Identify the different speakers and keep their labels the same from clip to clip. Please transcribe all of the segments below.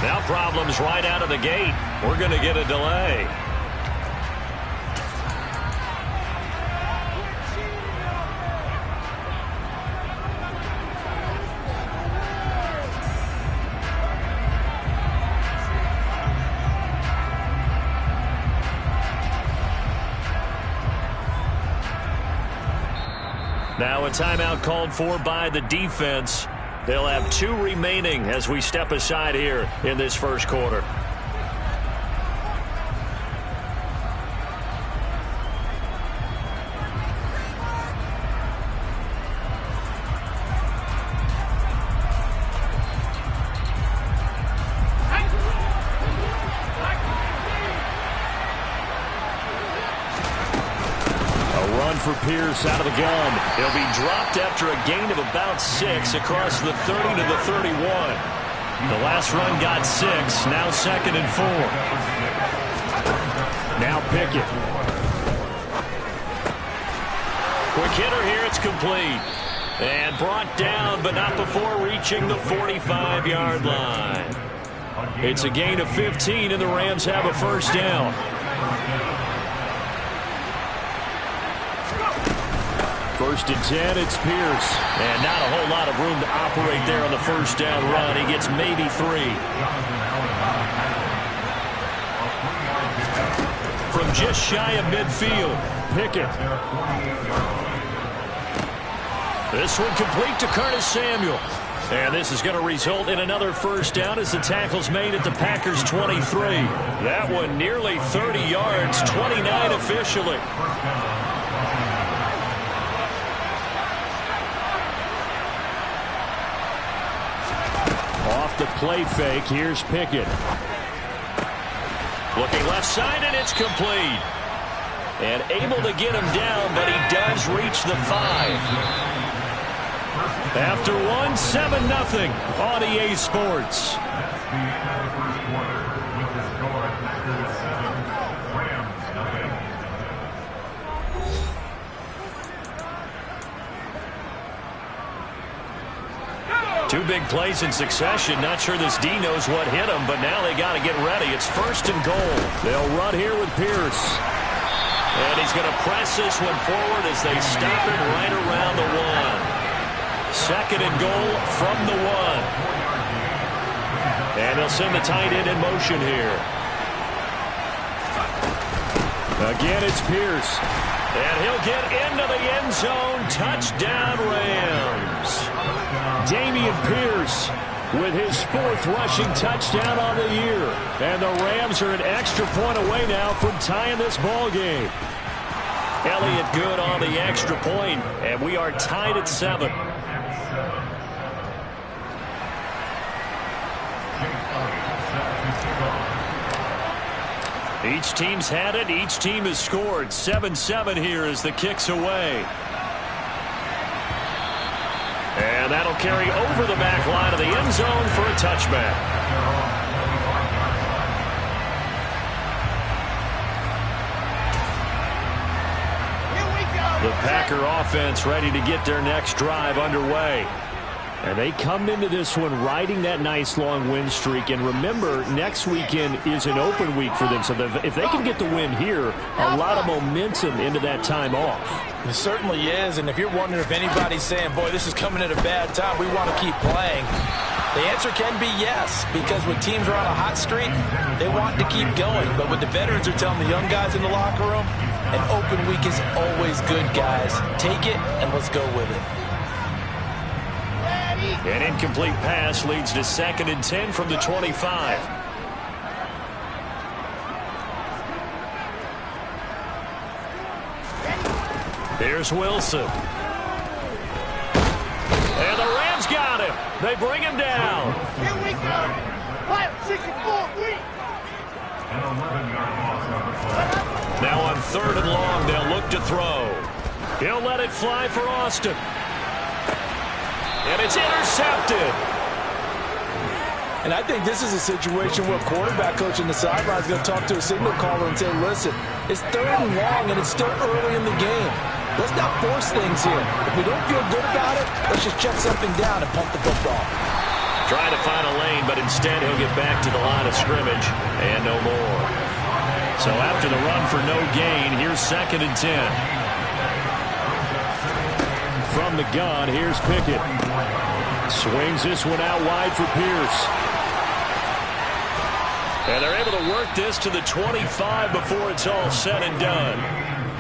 Speaker 1: Now problems right out of the gate. We're going to get a delay. Now a timeout called for by the defense. They'll have 2 remaining as we step aside here in this first quarter.
Speaker 2: For Pierce out of the gun.
Speaker 1: He'll be dropped after a gain of about 6 across the 30 to the 31. The last run got 6. Now 2nd and 4.
Speaker 2: Now Pickett.
Speaker 1: Quick hitter here. It's complete. And brought down, but not before reaching the 45-yard line. It's a gain of 15, and the Rams have a first down.
Speaker 2: First and 10, it's Pierce.
Speaker 1: And not a whole lot of room to operate there on the first down run. He gets maybe 3. From just shy of midfield,
Speaker 2: Pickett.
Speaker 1: This one complete to Curtis Samuel. And this is going to result in another first down as the tackle's made at the Packers' 23. That one nearly 30 yards, 29 officially.
Speaker 2: Off the play fake, here's Pickett.
Speaker 1: Looking left side, and it's complete. And able to get him down, but he does reach the 5. After 1, 7-0 on EA Sports. Two big plays in succession. Not sure this D knows what hit him, but now they got to get ready. It's 1st and goal.
Speaker 2: They'll run here with Pierce.
Speaker 1: And he's going to press this one forward as they stop him right around the 1. 2nd and goal from the 1. And they'll send the tight end in motion here.
Speaker 2: Again, it's Pierce.
Speaker 1: And he'll get into the end zone. Touchdown, Rams.
Speaker 2: Dameon Pierce with his 4th rushing touchdown on the year. And the Rams are an extra point away now from tying this ball game.
Speaker 1: Elliott good on the extra point, and we are tied at 7. Each team's had it. Each team has scored. 7-7 here as the kick's away. And that'll carry over the back line of the end zone for a touchback. The Packer offense ready to get their next drive underway.
Speaker 2: And they come into this one riding that nice long win streak. And remember, next weekend is an open week for them. So if they can get the win here, a lot of momentum into that time off.
Speaker 3: It certainly is. And if you're wondering if anybody's saying, boy, this is coming at a bad time, we want to keep playing, the answer can be yes. Because when teams are on a hot streak, they want to keep going. But what the veterans are telling the young guys in the locker room, an open week is always good, guys. Take it and let's go with it.
Speaker 1: An incomplete pass leads to 2nd and 10 from the 25. Here's Wilson. And the Rams got him. They bring him down.
Speaker 4: Here we go. 5, 6, and 4.
Speaker 1: Now on 3rd and long, they'll look to throw. He'll let it fly for Austin. And it's intercepted.
Speaker 3: And I think this is a situation where a quarterback coach on the sideline is going to talk to a signal caller and say, listen, it's 3rd and long and it's still early in the game. Let's not force things here. If we don't feel good about it, let's just check something down and pump the football.
Speaker 1: Trying to find a lane, but but instead he'll get back to the line of scrimmage and no more. So after the run for no gain, here's 2nd and 10.
Speaker 2: From the gun, here's Pickett. Swings this one out wide for Pierce.
Speaker 1: And they're able to work this to the 25 before it's all said and done.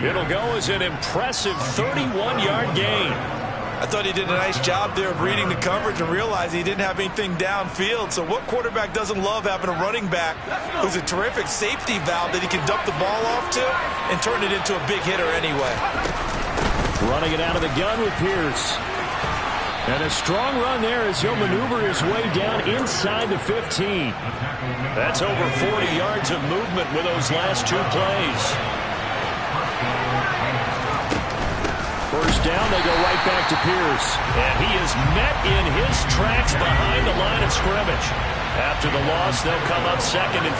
Speaker 1: It'll go as an impressive 31-yard gain.
Speaker 3: I thought he did a nice job there of reading the coverage and realizing he didn't have anything downfield. So what quarterback doesn't love having a running back who's a terrific safety valve that he can dump the ball off to and turn it into a big hitter anyway?
Speaker 2: Running it out of the gun with Pierce. And a strong run there as he'll maneuver his way down inside the 15.
Speaker 1: That's over 40 yards of movement with those last 2 plays.
Speaker 2: First down, they go right back to Pierce.
Speaker 1: And he is met in his tracks behind the line of scrimmage. After the loss, they'll come up 2nd and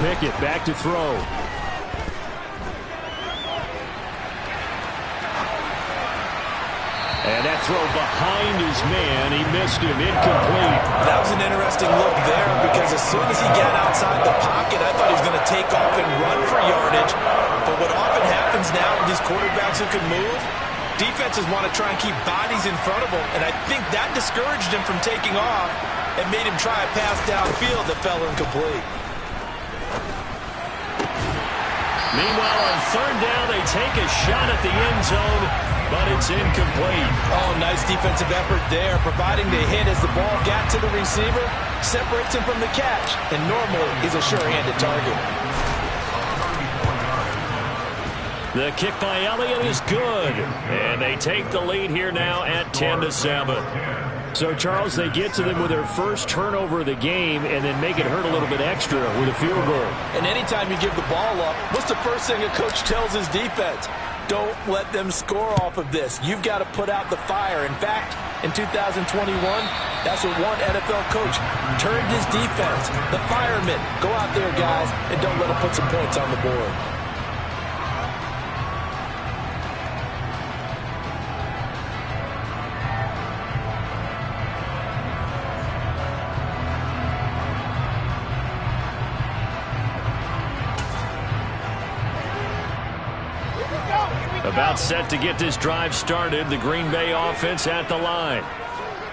Speaker 1: 13.
Speaker 2: Pickett back to throw. And that throw behind his man, he missed him, incomplete.
Speaker 3: That was an interesting look there because as soon as he got outside the pocket, I thought he was going to take off and run for yardage. But what often happens now with these quarterbacks who can move, defenses want to try and keep bodies in front of them, and I think that discouraged him from taking off and made him try a pass downfield that fell incomplete.
Speaker 1: Meanwhile, on 3rd down, they take a shot at the end zone, but it's incomplete.
Speaker 3: Oh, nice defensive effort there, providing the hit as the ball got to the receiver, separates him from the catch, and normally he's a sure-handed target.
Speaker 1: The kick by Elliott is good, and they take the lead here now at 10-7.
Speaker 2: So, Charles, they get to them with their first turnover of the game and then make it hurt a little bit extra with a field goal.
Speaker 3: And anytime you give the ball up, what's the first thing a coach tells his defense? Don't let them score off of this. You've got to put out the fire. In fact, in 2021, that's what one NFL coach turned his defense. The firemen. Go out there, guys, and don't let them put some points on the board.
Speaker 1: About set to get this drive started. The Green Bay offense at the line.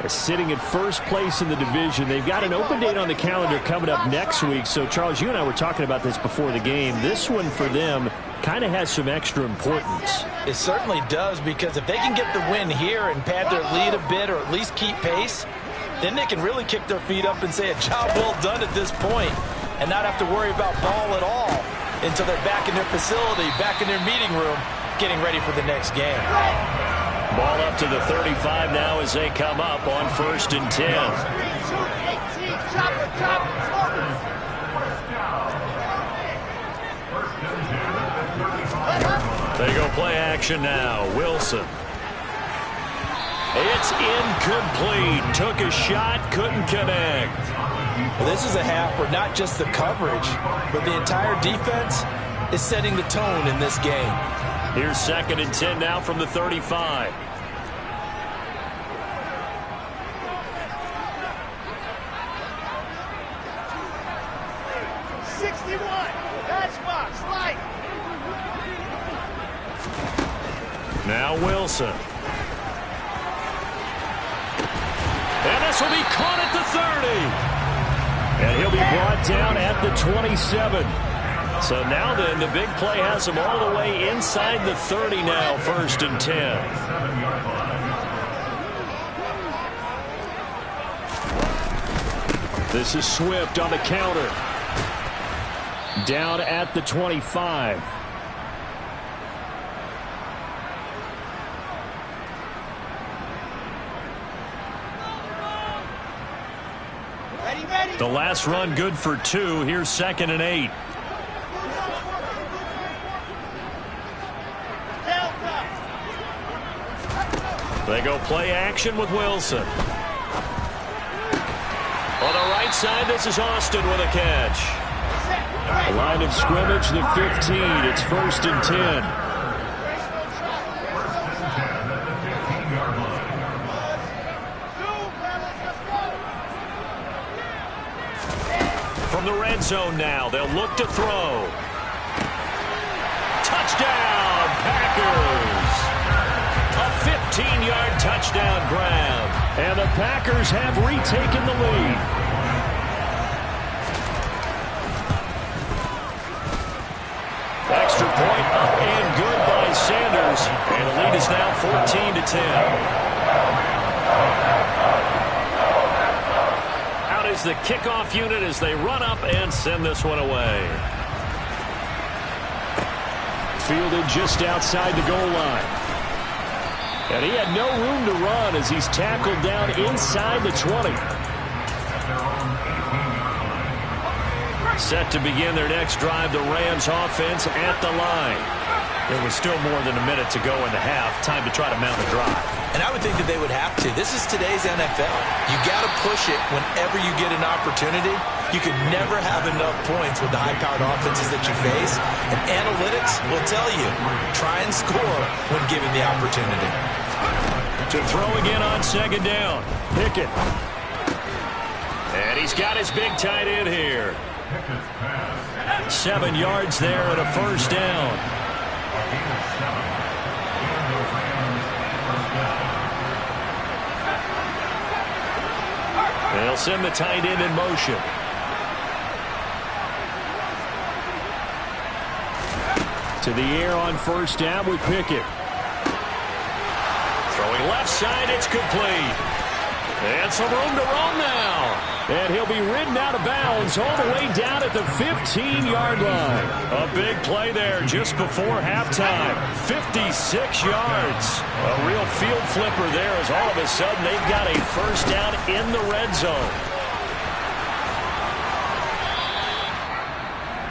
Speaker 2: They're sitting in first place in the division. They've got an open date on the calendar coming up next week. So, Charles, you and I were talking about this before the game. This one for them kind of has some extra importance.
Speaker 3: It certainly does, because if they can get the win here and pad their lead a bit or at least keep pace, then they can really kick their feet up and say a job well done at this point and not have to worry about ball at all until they're back in their facility, back in their meeting room, getting ready for the next game.
Speaker 1: Ball up to the 35 now as they come up on 1st and 10. They go play action now. Wilson. It's incomplete. Took a shot, couldn't connect.
Speaker 3: Well, this is a half where not just the coverage, but the entire defense is setting the tone in this game.
Speaker 1: Here's 2nd and 10 now from the 35. Now Wilson. And this will be caught at the 30.
Speaker 2: And he'll be brought down at the 27.
Speaker 1: So now then, the big play has him all the way inside the 30 now, 1st and 10.
Speaker 2: This is Swift on the counter. Down at the 25.
Speaker 1: The last run good for 2. Here's 2nd and 8. They go play action with Wilson. On the right side, this is Austin with a catch.
Speaker 2: Line of scrimmage, the 15. It's 1st and 10.
Speaker 1: From the red zone now, they'll look to throw. Touchdown, Packers! A 15-yard touchdown grab.
Speaker 2: And the Packers have retaken the lead.
Speaker 1: Extra point up and good by Sanders. And the lead is now 14-10. Out is the kickoff unit as they run up and send this one away.
Speaker 2: Fielded just outside the goal line. And he had no room to run as he's tackled down inside the 20.
Speaker 1: Set to begin their next drive, the Rams offense at the line. There was still more than a minute to go in the half. Time to try to mount a drive.
Speaker 3: And I would think that they would have to. This is today's NFL. You got to push it whenever you get an opportunity. You can never have enough points with the high-powered offenses that you face. And analytics will tell you, try and score when given the opportunity.
Speaker 1: To throw again on second down.
Speaker 2: Pickett.
Speaker 1: And he's got his big tight end here. 7 yards there and a first down. They'll send the tight end in motion.
Speaker 2: To the air on first down with Pickett.
Speaker 1: Throwing left side, it's complete. And some room to roam now.
Speaker 2: And he'll be ridden out of bounds all the way down at the 15-yard line.
Speaker 1: A big play there just before halftime. 56 yards. A real field flipper there as all of a sudden they've got a first down in the red zone.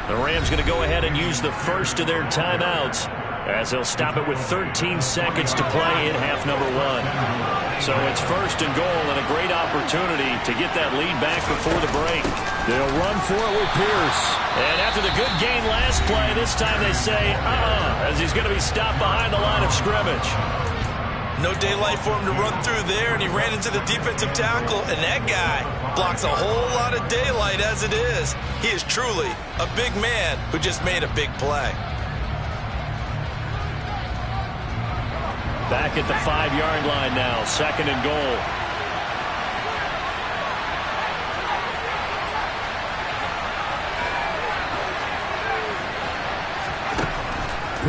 Speaker 1: The Rams going to go ahead and use the first of their timeouts as they'll stop it with 13 seconds to play in half number 1. So it's first and goal and a great opportunity to get that lead back before the break.
Speaker 2: They'll run for it with Pierce.
Speaker 1: And after the good gain last play, this time they say, as he's going to be stopped behind the line of scrimmage.
Speaker 3: No daylight for him to run through there, and he ran into the defensive tackle, and that guy blocks a whole lot of daylight as it is. He is truly a big man who just made a big play.
Speaker 1: Back at the 5-yard line now, second and goal.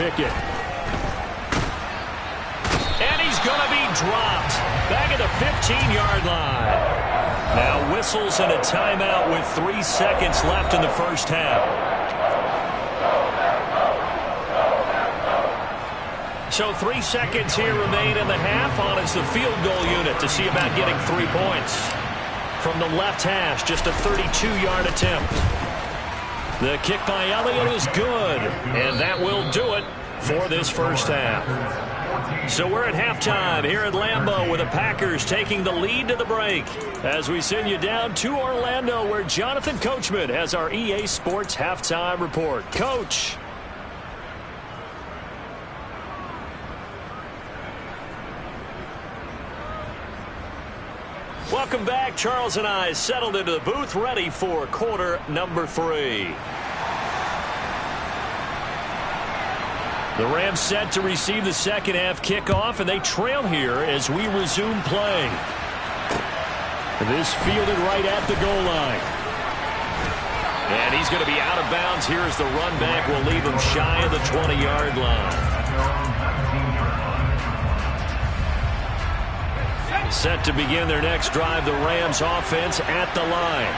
Speaker 2: Pickett.
Speaker 1: And he's going to be dropped. Back at the 15-yard line. Now whistles and a timeout with 3 seconds left in the first half. So 3 seconds here remain in the half. On is the field goal unit to see about getting 3 points. From the left hash, just a 32-yard attempt. The kick by Elliott is good. And that will do it for this first half. So we're at halftime here at Lambeau with the Packers taking the lead to the break. As we send you down to Orlando where Jonathan Coachman has our EA Sports halftime report. Coach. Welcome back. Charles and I settled into the booth ready for quarter number 3. The Rams set to receive the second half kickoff, and they trail here as we resume play.
Speaker 2: This fielded right at the goal line.
Speaker 1: And he's going to be out of bounds here as the run back will leave him shy of the 20-yard line. Set to begin their next drive, the Rams offense at the line.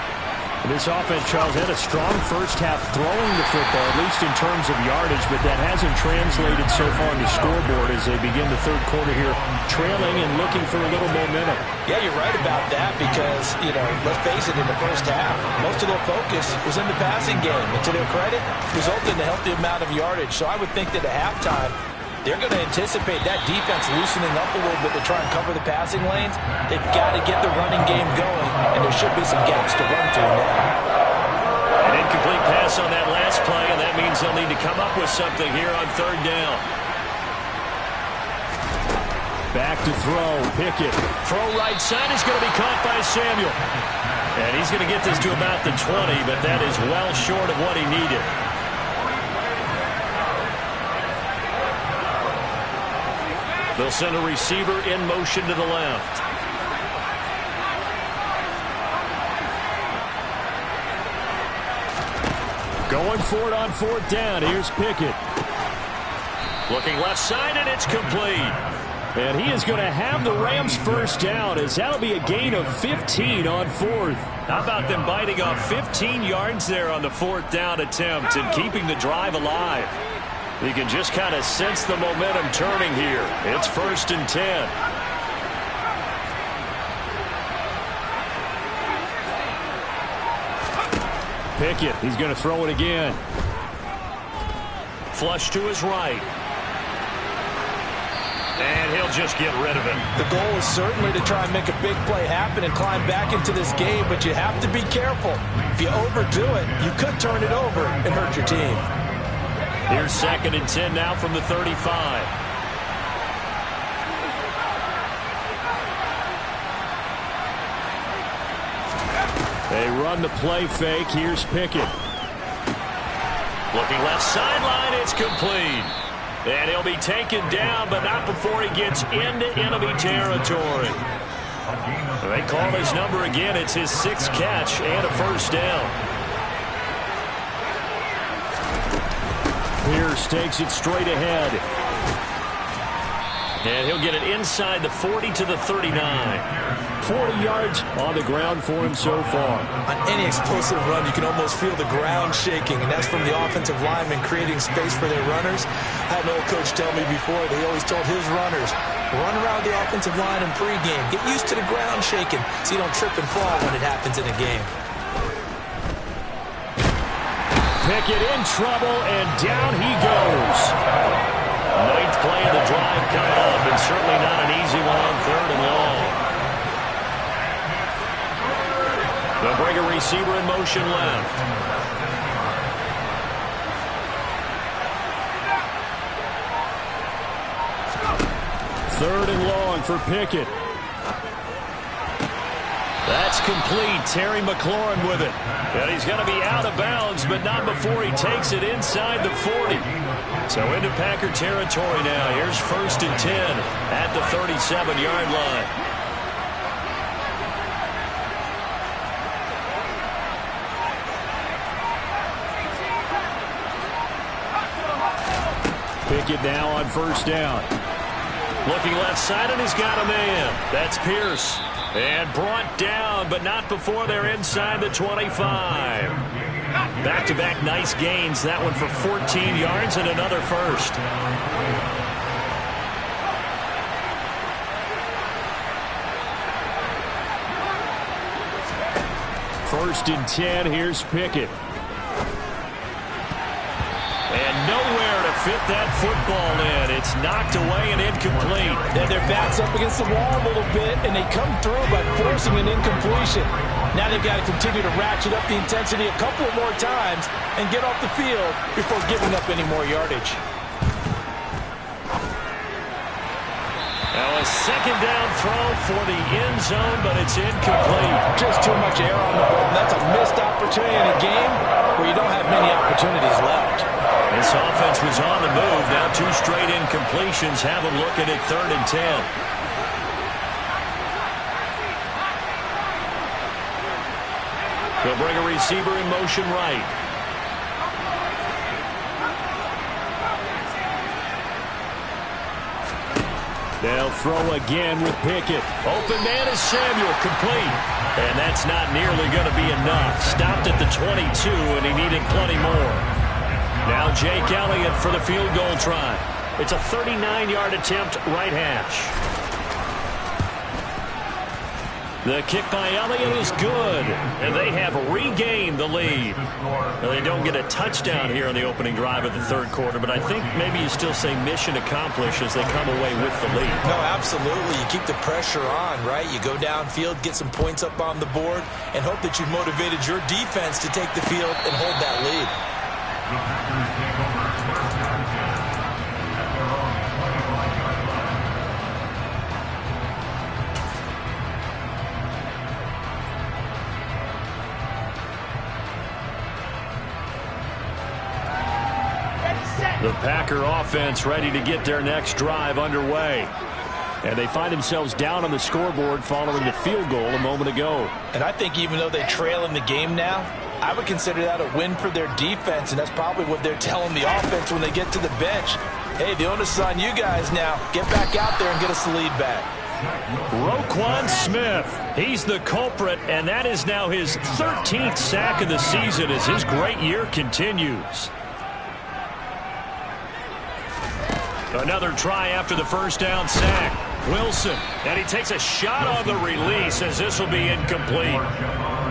Speaker 2: This offense, Charles, had a strong first half throwing the football, at least in terms of yardage, but that hasn't translated so far on the scoreboard as they begin the third quarter here, trailing and looking for a little momentum.
Speaker 3: Yeah, you're right about that because, let's face it, in the first half, most of their focus was in the passing game. And to their credit, resulted in a healthy amount of yardage. So I would think that at halftime, they're going to anticipate that defense loosening up a little bit to try and cover the passing lanes. They've got to get the running game going, and there should be some gaps to run through now.
Speaker 1: An incomplete pass on that last play, and that means they'll need to come up with something here on third down.
Speaker 2: Back to throw, Pickett.
Speaker 1: Throw right side is going to be caught by Samuel. And he's going to get this to about the 20, but that is well short of what he needed. They'll send a receiver in motion to the left.
Speaker 2: Going for it on 4th down. Here's Pickett.
Speaker 1: Looking left side, and it's complete.
Speaker 2: And he is going to have the Rams first down, as that'll be a gain of 15 on 4th.
Speaker 1: How about them biting off 15 yards there on the 4th down attempt and keeping the drive alive? You can just kind of sense the momentum turning here. It's 1st and 10.
Speaker 2: Pickett, he's going to throw it again.
Speaker 1: Flush to his right. And he'll just get rid of it.
Speaker 3: The goal is certainly to try and make a big play happen and climb back into this game, but you have to be careful. If you overdo it, you could turn it over and hurt your team.
Speaker 1: Here's 2nd and 10 now from the 35.
Speaker 2: They run the play fake. Here's Pickett.
Speaker 1: Looking left sideline, it's complete. And he'll be taken down, but not before he gets into enemy territory. They call his number again. It's his 6th catch and a first down.
Speaker 2: Pierce takes it straight ahead.
Speaker 1: And he'll get it inside the 40 to the 39.
Speaker 2: 40 yards on the ground for him so far.
Speaker 3: On any explosive run, you can almost feel the ground shaking, and that's from the offensive linemen creating space for their runners. I had an old coach tell me before, they always told his runners, run around the offensive line in pregame. Get used to the ground shaking so you don't trip and fall when it happens in a game.
Speaker 2: Pickett in trouble, and down he goes.
Speaker 1: 9th play of the drive coming up, and certainly not an easy one on 3rd and long. They'll bring a receiver in motion left.
Speaker 2: Third and long for Pickett.
Speaker 1: That's complete. Terry McLaurin with it. And he's going to be out of bounds, but not before he takes it inside the 40. So into Packer territory now. Here's 1st and 10 at the 37-yard line.
Speaker 2: Pickett now on 1st down.
Speaker 1: Looking left side, and he's got a man. That's Pierce. And brought down, but not before they're inside the 25. Back-to-back nice gains. That one for 14 yards and another first.
Speaker 2: 1st and 10. Here's Pickett.
Speaker 1: And nowhere to fit that football in. It's knocked away and incomplete.
Speaker 3: And their back's up against the wall a little bit, and they come through by forcing an incompletion. Now they've got to continue to ratchet up the intensity a couple of more times and get off the field before giving up any more yardage.
Speaker 1: Now a 2nd down throw for the end zone, but it's incomplete.
Speaker 3: Just too much air on the ball. That's a missed opportunity in a game where you don't have many opportunities left.
Speaker 1: This offense was on the move. Now 2 straight incompletions have them looking at 3rd and 10. They'll bring a receiver in motion right.
Speaker 2: They'll throw again with Pickett.
Speaker 1: Open man is Samuel, complete. And that's not nearly going to be enough. Stopped at the 22, and he needed plenty more. Now Jake Elliott for the field goal try. It's a 39-yard attempt, right hash. The kick by Elliott is good, and they have regained the lead. Now, they don't get a touchdown here on the opening drive of the 3rd quarter, but I think maybe you still say mission accomplished as they come away with the lead.
Speaker 3: No, absolutely. You keep the pressure on, right? You go downfield, get some points up on the board, and hope that you've motivated your defense to take the field and hold that lead.
Speaker 2: The Packer offense ready to get their next drive underway. And they find themselves down on the scoreboard following the field goal a moment ago.
Speaker 3: And I think even though they trail in the game now, I would consider that a win for their defense, and that's probably what they're telling the offense when they get to the bench. Hey, the onus is on you guys now. Get back out there and get us the lead back.
Speaker 2: Roquan Smith, he's the culprit, and that is now his 13th sack of the season as his great year continues. Another try after the first down sack. Wilson, and he takes a shot on the release as this will be incomplete.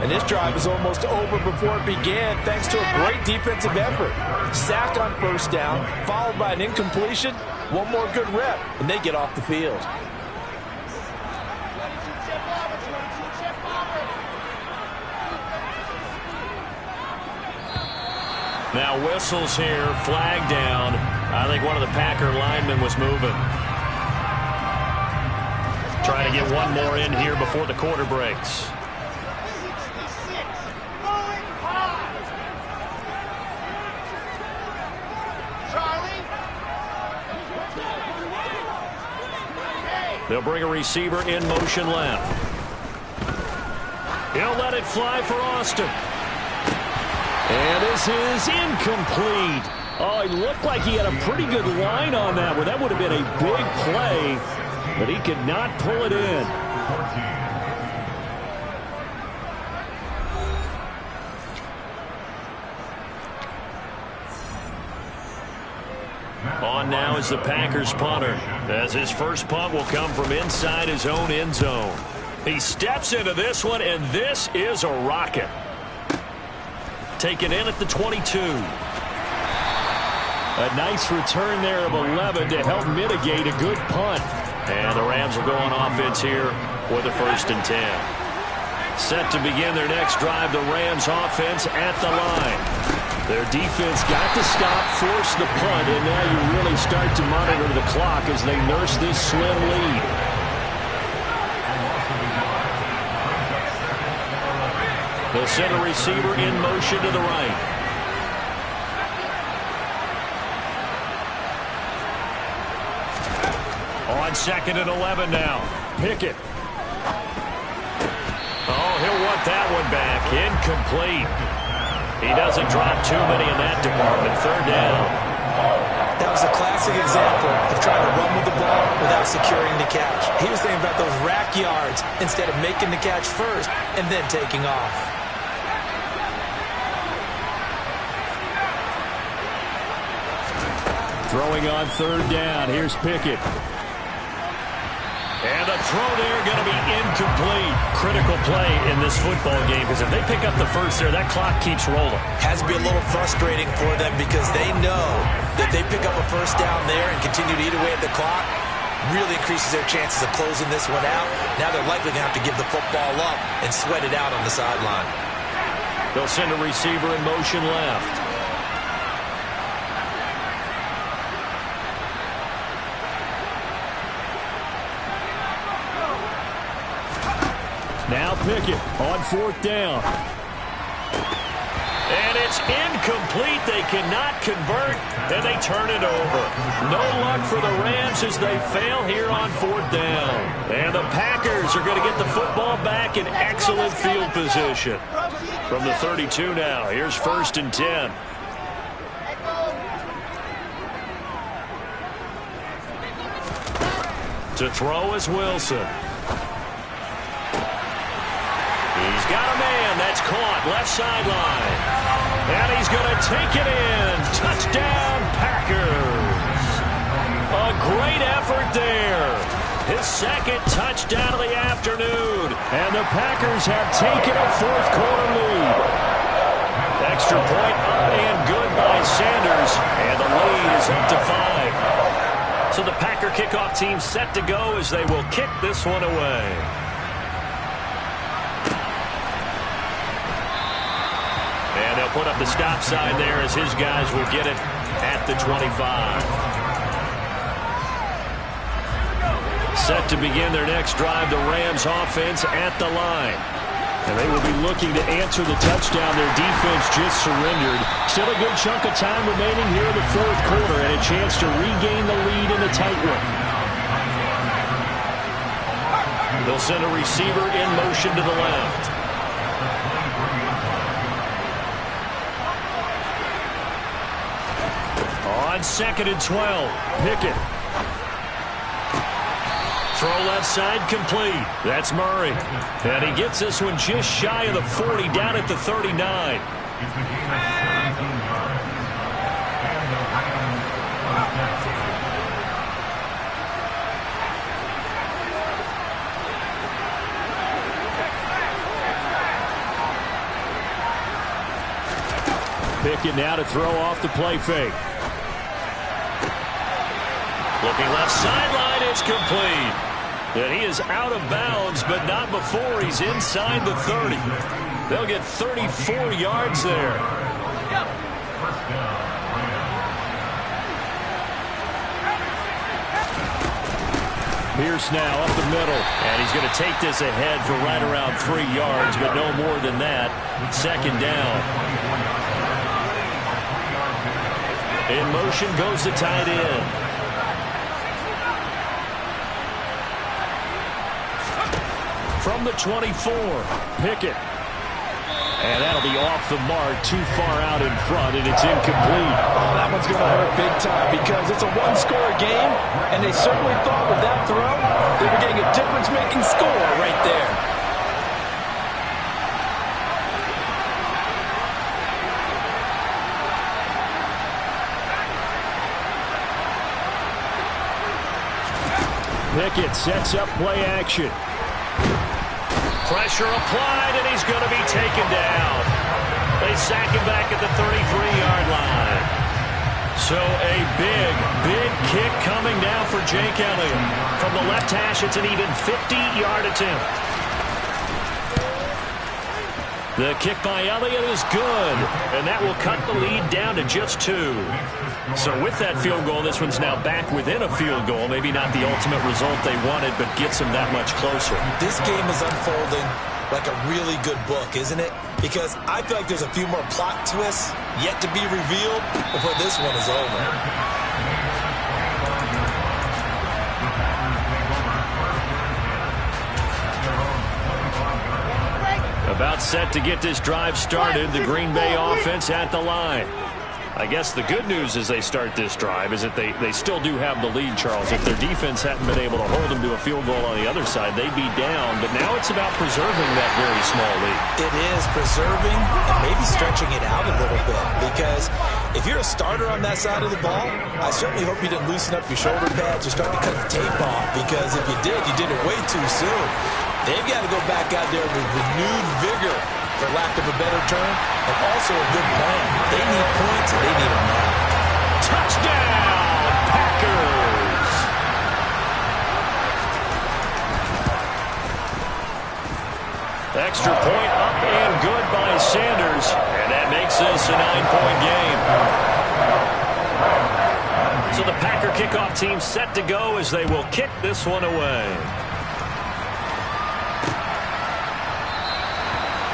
Speaker 3: And this drive is almost over before it began thanks to a great defensive effort. Sack on first down, followed by an incompletion. One more good rep, and they get off the field.
Speaker 2: Now whistles here, flag down. I think one of the Packer linemen was moving. Trying to get one more in here before the quarter breaks. They'll bring a receiver in motion left. He'll let it fly for Austin. And this is incomplete. Oh, it looked like he had a pretty good line on that one. That would have been a big play, but he could not pull it in. On now is the Packers punter, as his first punt will come from inside his own end zone. He steps into this one, and this is a rocket. Taken in at the 22. A nice return there of 11 to help mitigate a good punt. And the Rams will go on offense here with a 1st and 10. Set to begin their next drive, the Rams offense at the line. Their defense got to stop, force the punt, and now you really start to monitor the clock as they nurse this slim lead. They'll send a receiver in motion to the right. On 2nd and 11 now. Pickett. Oh, he'll want that one back. Incomplete. He doesn't drop too many in that department. 3rd down.
Speaker 3: That was a classic example of trying to run with the ball without securing the catch. He was thinking about those rack yards instead of making the catch first and then taking off.
Speaker 2: Throwing on 3rd down. Here's Pickett. And the throw there going to be incomplete. Critical play in this football game, because if they pick up the first there, that clock keeps rolling.
Speaker 3: Has to be a little frustrating for them because they know that they pick up a first down there and continue to eat away at the clock, really increases their chances of closing this one out. Now they're likely going to have to give the football up and sweat it out on the sideline.
Speaker 2: They'll send a receiver in motion left. Now Pickett on 4th down. And it's incomplete. They cannot convert, and they turn it over. No luck for the Rams as they fail here on 4th down. And the Packers are going to get the football back in excellent field position. From the 32 now, here's 1st and 10. To throw is Wilson. He's got a man that's caught left sideline. And he's going to take it in. Touchdown, Packers. A great effort there. His 2nd touchdown of the afternoon. And the Packers have taken a 4th quarter lead. Extra point up and good by Sanders. And the lead is up to 5. So the Packer kickoff team set to go as they will kick this one away. And they'll put up the stop sign there as his guys will get it at the 25. Set to begin their next drive, the Rams offense at the line. And they will be looking to answer the touchdown. Their defense just surrendered. Still a good chunk of time remaining here in the fourth quarter and a chance to regain the lead in a tight one.
Speaker 1: They'll send a receiver in motion to the left. On 2nd and 12, Pickett. Throw left side complete. That's Murray. And he gets this one just shy of the 40, down at the 39.
Speaker 2: Pickett now to throw off the play fake.
Speaker 1: Looking left sideline, it's complete. And he is out of bounds, but not before he's inside the 30. They'll get 34 yards there.
Speaker 2: Pierce now up the middle.
Speaker 1: And he's going to take this ahead for right around 3 yards, but no more than that. 2nd down. In motion goes the tight end. From the 24, Pickett. And that'll be off the mark, too far out in front, and it's incomplete.
Speaker 3: Oh, that one's going to hurt big time because it's a one-score game, and they certainly thought with that throw they were getting a difference-making score right there.
Speaker 2: Pickett sets up play action.
Speaker 1: Pressure applied, and he's going to be taken down. They sack him back at the 33-yard line. So a big kick coming down for Jake Elliott. From the left hash, it's an even 50-yard attempt. The kick by Elliott is good, and that will cut the lead down to just 2. So with that field goal, this one's now back within a field goal. Maybe not the ultimate result they wanted, but gets them that much closer.
Speaker 3: This game is unfolding like a really good book, isn't it? Because I feel like there's a few more plot twists yet to be revealed before this one is over.
Speaker 1: About set to get this drive started, the Green Bay offense at the line. I guess the good news as they start this drive is that they still do have the lead, Charles. If their defense hadn't been able to hold them to a field goal on the other side, they'd be down. But now it's about preserving that very small lead.
Speaker 3: It is preserving and maybe stretching it out a little bit. Because if you're a starter on that side of the ball, I certainly hope you didn't loosen up your shoulder pads or start to cut the tape off. Because if you did it way too soon. They've got to go back out there with renewed vigor, for lack of a better term, and also a good plan. They need points, and they need them now.
Speaker 1: Touchdown, Packers! Extra point up and good by Sanders, and that makes this a 9-point game. So the Packer kickoff team set to go as they will kick this one away.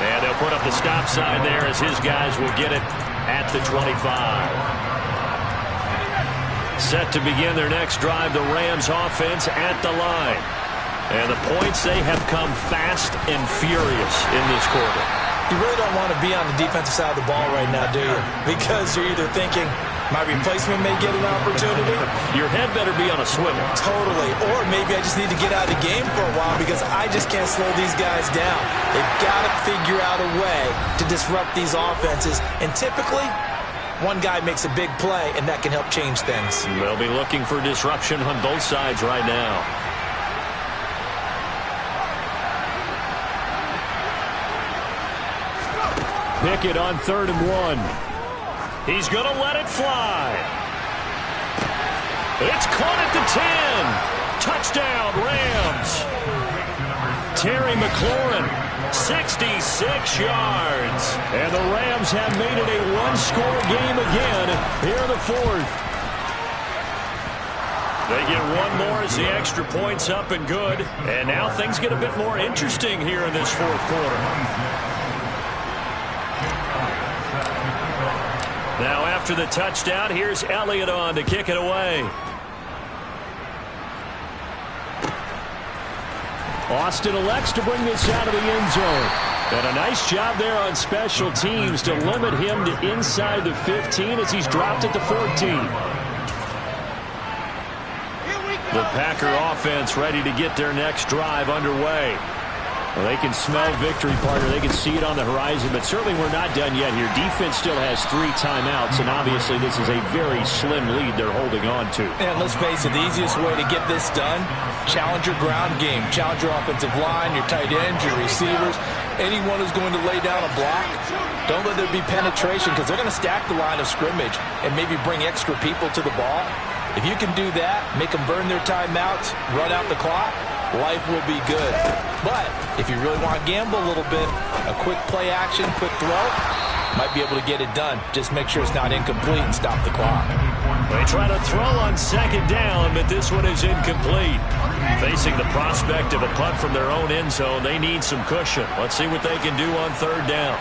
Speaker 1: And they'll put up the stop sign there as his guys will get it at the 25. Set to begin their next drive, the Rams offense at the line. And the points, they have come fast and furious in this quarter.
Speaker 3: You really don't want to be on the defensive side of the ball right now, do you? Because you're either thinking, my replacement may get an opportunity.
Speaker 1: Your head better be on a swivel.
Speaker 3: Totally. Or maybe I just need to get out of the game for a while because I just can't slow these guys down. They've got to figure out a way to disrupt these offenses. And typically, one guy makes a big play, and that can help change things.
Speaker 1: They'll be looking for disruption on both sides right now.
Speaker 2: Pickett on 3rd and 1.
Speaker 1: He's going to let it fly. It's caught at the 10. Touchdown, Rams. Terry McLaurin, 66 yards.
Speaker 2: And the Rams have made it a one-score game again here in the fourth.
Speaker 1: They get one more as the extra point's up and good. And now things get a bit more interesting here in this fourth quarter. Now after the touchdown, here's Elliott on to kick it away.
Speaker 2: Austin elects to bring this out of the end zone. And a nice job there on special teams to limit him to inside the 15 as he's dropped at the 14.
Speaker 1: The Packer offense ready to get their next drive underway.
Speaker 2: Well, they can smell victory, partner. They can see it on the horizon, but certainly we're not done yet here. Defense still has 3 timeouts, and obviously this is a very slim lead they're holding on to.
Speaker 3: And let's face it, the easiest way to get this done, challenge your ground game. Challenge your offensive line, your tight ends, your receivers, anyone who's going to lay down a block. Don't let there be penetration because they're going to stack the line of scrimmage and maybe bring extra people to the ball. If you can do that, make them burn their timeouts, run out the clock, life will be good. But if you really want to gamble a little bit, a quick play action, quick throw, might be able to get it done. Just make sure it's not incomplete and stop the clock.
Speaker 1: They try to throw on second down, but this one is incomplete. Facing the prospect of a punt from their own end zone, they need some cushion. Let's see what they can do on third down.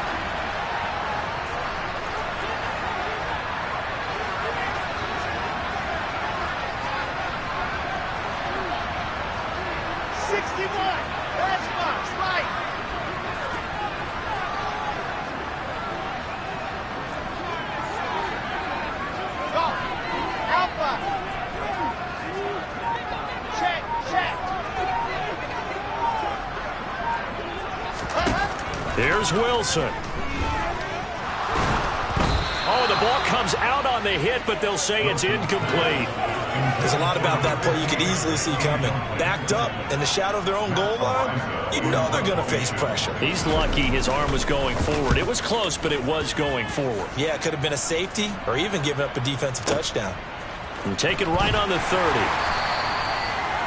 Speaker 1: Here's Wilson. Oh, the ball comes out on the hit, but they'll say it's incomplete.
Speaker 3: There's a lot about that play you could easily see coming. Backed up in the shadow of their own goal line, you know they're going to face pressure.
Speaker 1: He's lucky his arm was going forward. It was close, but it was going forward.
Speaker 3: Yeah, it could have been a safety or even given up a defensive touchdown.
Speaker 1: And take it right on the 30.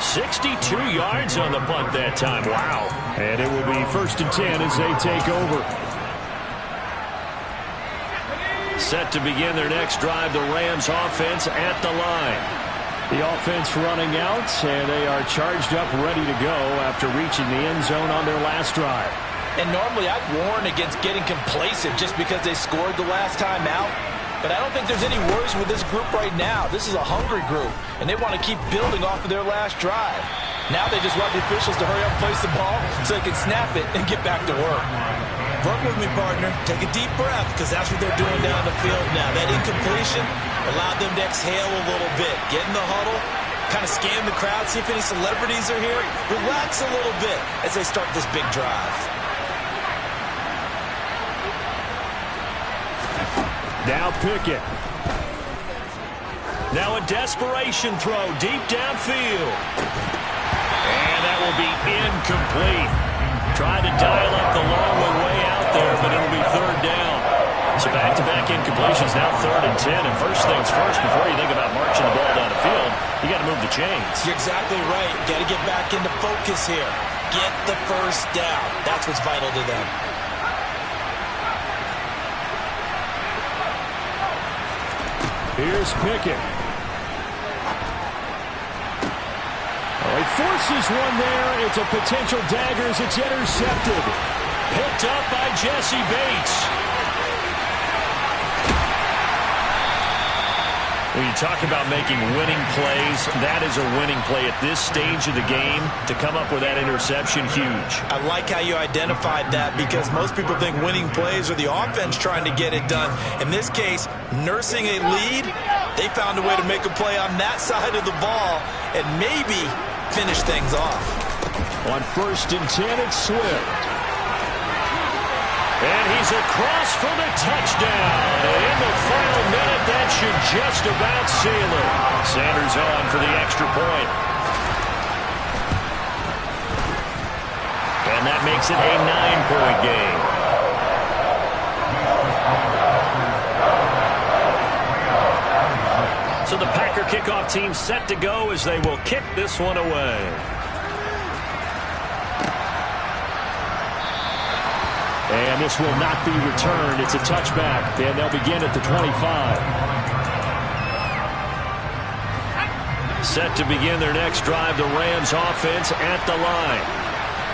Speaker 1: 62 yards on the punt that time. Wow.
Speaker 2: And it will be 1st and 10 as they take over.
Speaker 1: Set to begin their next drive, the Rams offense at the line.
Speaker 2: The offense running out, and they are charged up, ready to go after reaching the end zone on their last drive.
Speaker 3: And normally I'd warn against getting complacent just because they scored the last time out. But I don't think there's any worries with this group right now. This is a hungry group, and they want to keep building off of their last drive. Now they just want the officials to hurry up and place the ball so they can snap it and get back to work. Work with me, partner. Take a deep breath because that's what they're doing down the field now. That incompletion allowed them to exhale a little bit. Get in the huddle, kind of scan the crowd, see if any celebrities are here. Relax a little bit as they start this big drive.
Speaker 2: Now Pickett.
Speaker 1: Now a desperation throw deep downfield. And that will be incomplete. Tried to dial up the long one way out there, but it'll be third down. So back-to-back incompletions, now 3rd and 10. And first things first, before you think about marching the ball down the field, you got to move the chains.
Speaker 3: You're exactly right. Got to get back into focus here. Get the first down. That's what's vital to them.
Speaker 2: Here's Pickett. Oh, he forces one there. It's a potential dagger as it's intercepted.
Speaker 1: Picked up by Jesse Bates. When you talk about making winning plays, that is a winning play at this stage of the game. To come up with that interception, huge.
Speaker 3: I like how you identified that because most people think winning plays are the offense trying to get it done. In this case, nursing a lead, they found a way to make a play on that side of the ball and maybe finish things off.
Speaker 2: On 1st and 10, it's Swift.
Speaker 1: And he's across for the touchdown. And in the final minute, that should just about seal it. Sanders on for the extra point. And that makes it a 9-point game. So the Packer kickoff team set to go as they will kick this one away.
Speaker 2: And this will not be returned. It's a touchback, and they'll begin at the 25.
Speaker 1: Set to begin their next drive, the Rams offense at the line.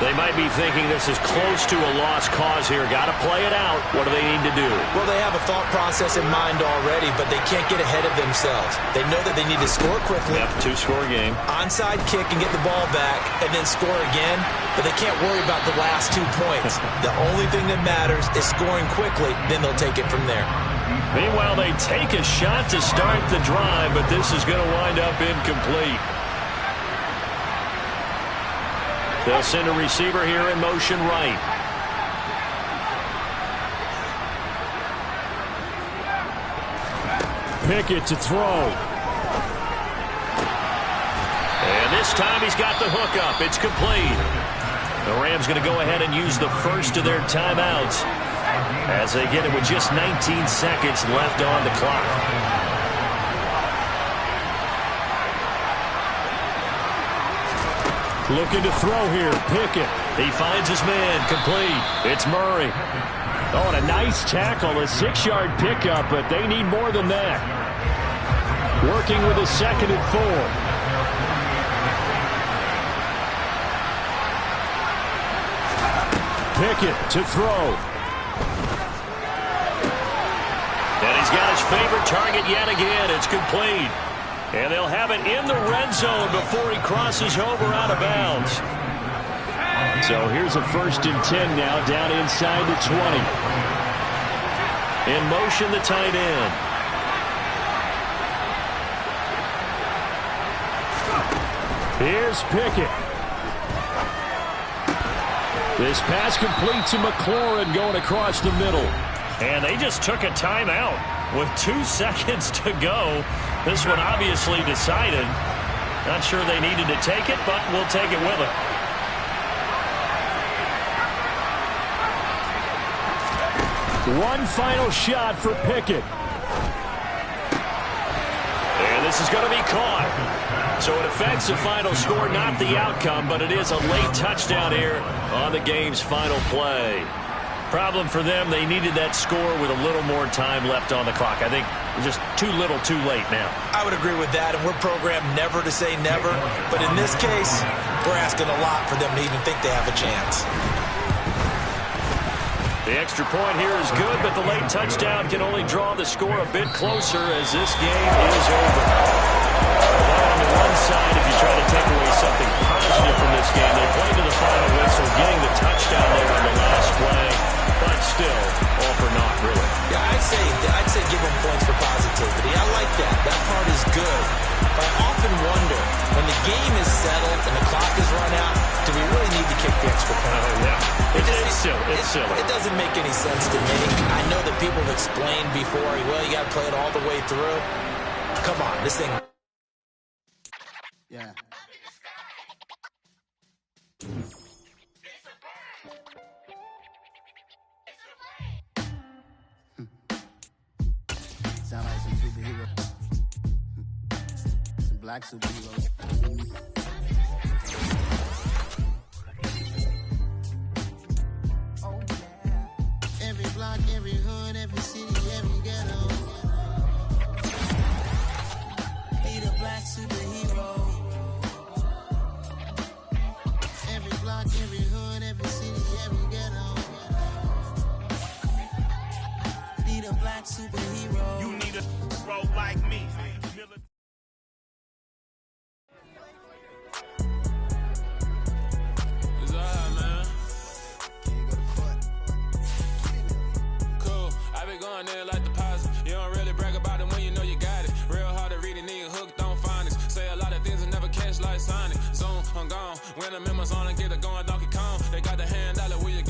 Speaker 1: They might be thinking this is close to a lost cause here. Got to play it out. What do they need to do?
Speaker 3: Well, they have a thought process in mind already, but they can't get ahead of themselves. They know that they need to score quickly.
Speaker 1: Yep, two-score game.
Speaker 3: Onside kick and get the ball back and then score again, but they can't worry about the last 2 points. The only thing that matters is scoring quickly, then they'll take it from there.
Speaker 1: Meanwhile, they take a shot to start the drive, but this is going to wind up incomplete. They'll send a receiver here in motion right.
Speaker 2: Pickett to throw.
Speaker 1: And this time he's got the hook up. It's complete. The Rams going to go ahead and use the first of their timeouts as they get it with just 19 seconds left on the clock.
Speaker 2: Looking to throw here. Pickett.
Speaker 1: He finds his man. Complete. It's Murray.
Speaker 2: Oh, and a nice tackle. A 6-yard pickup, but they need more than that. Working with a 2nd and 4. Pickett to throw.
Speaker 1: And he's got his favorite target yet again. It's complete. And they'll have it in the red zone before he crosses over out of bounds.
Speaker 2: So here's a 1st and 10 now, down inside the 20.
Speaker 1: In motion, the tight end.
Speaker 2: Here's Pickett. This pass complete to McLaurin going across the middle.
Speaker 1: And they just took a timeout with 2 seconds to go. This one obviously decided. Not sure they needed to take it, but we'll take it with them.
Speaker 2: One final shot for Pickett.
Speaker 1: And this is going to be caught. So it affects the final score, not the outcome, but it is a late touchdown here on the game's final play. Problem for them, they needed that score with a little more time left on the clock. I think just too little too late now.
Speaker 3: I would agree with that, and we're programmed never to say never. But in this case, we're asking a lot for them to even think they have a chance.
Speaker 1: The extra point here is good, but the late touchdown can only draw the score a bit closer as this game is over. Well, on the one side, if you try to take away something positive from this game, they played to the final whistle, getting the touchdown there on the last play. But still, all for naught, really.
Speaker 3: Yeah, I'd say give them points for positivity. I like that. That part is good. But I often wonder, when the game is settled and the clock is run out, do we really need to kick the extra point?
Speaker 1: Yeah. It's silly. It's silly.
Speaker 3: It doesn't make any sense to me. I know that people have explained before, well, you got to play it all the way through. Come on, this thing.
Speaker 5: Yeah. Sound like some superhero. Some black superheroes. Oh yeah. Every block, every hood, every city, every ghetto. Need a black superhero. Every block, every hood, every city, every ghetto. Need a black superhero.
Speaker 6: You need a bro like me.
Speaker 7: It's alright, man. Cool. I be going there like deposit. You don't really brag about it when you know you got it. Real hard to read a nigga hooked, don't find it. Say a lot of things and never catch like Sonic. Zone, I'm gone. When I'm in my zone, I get it going Donkey Kong. They got the hand dollar where you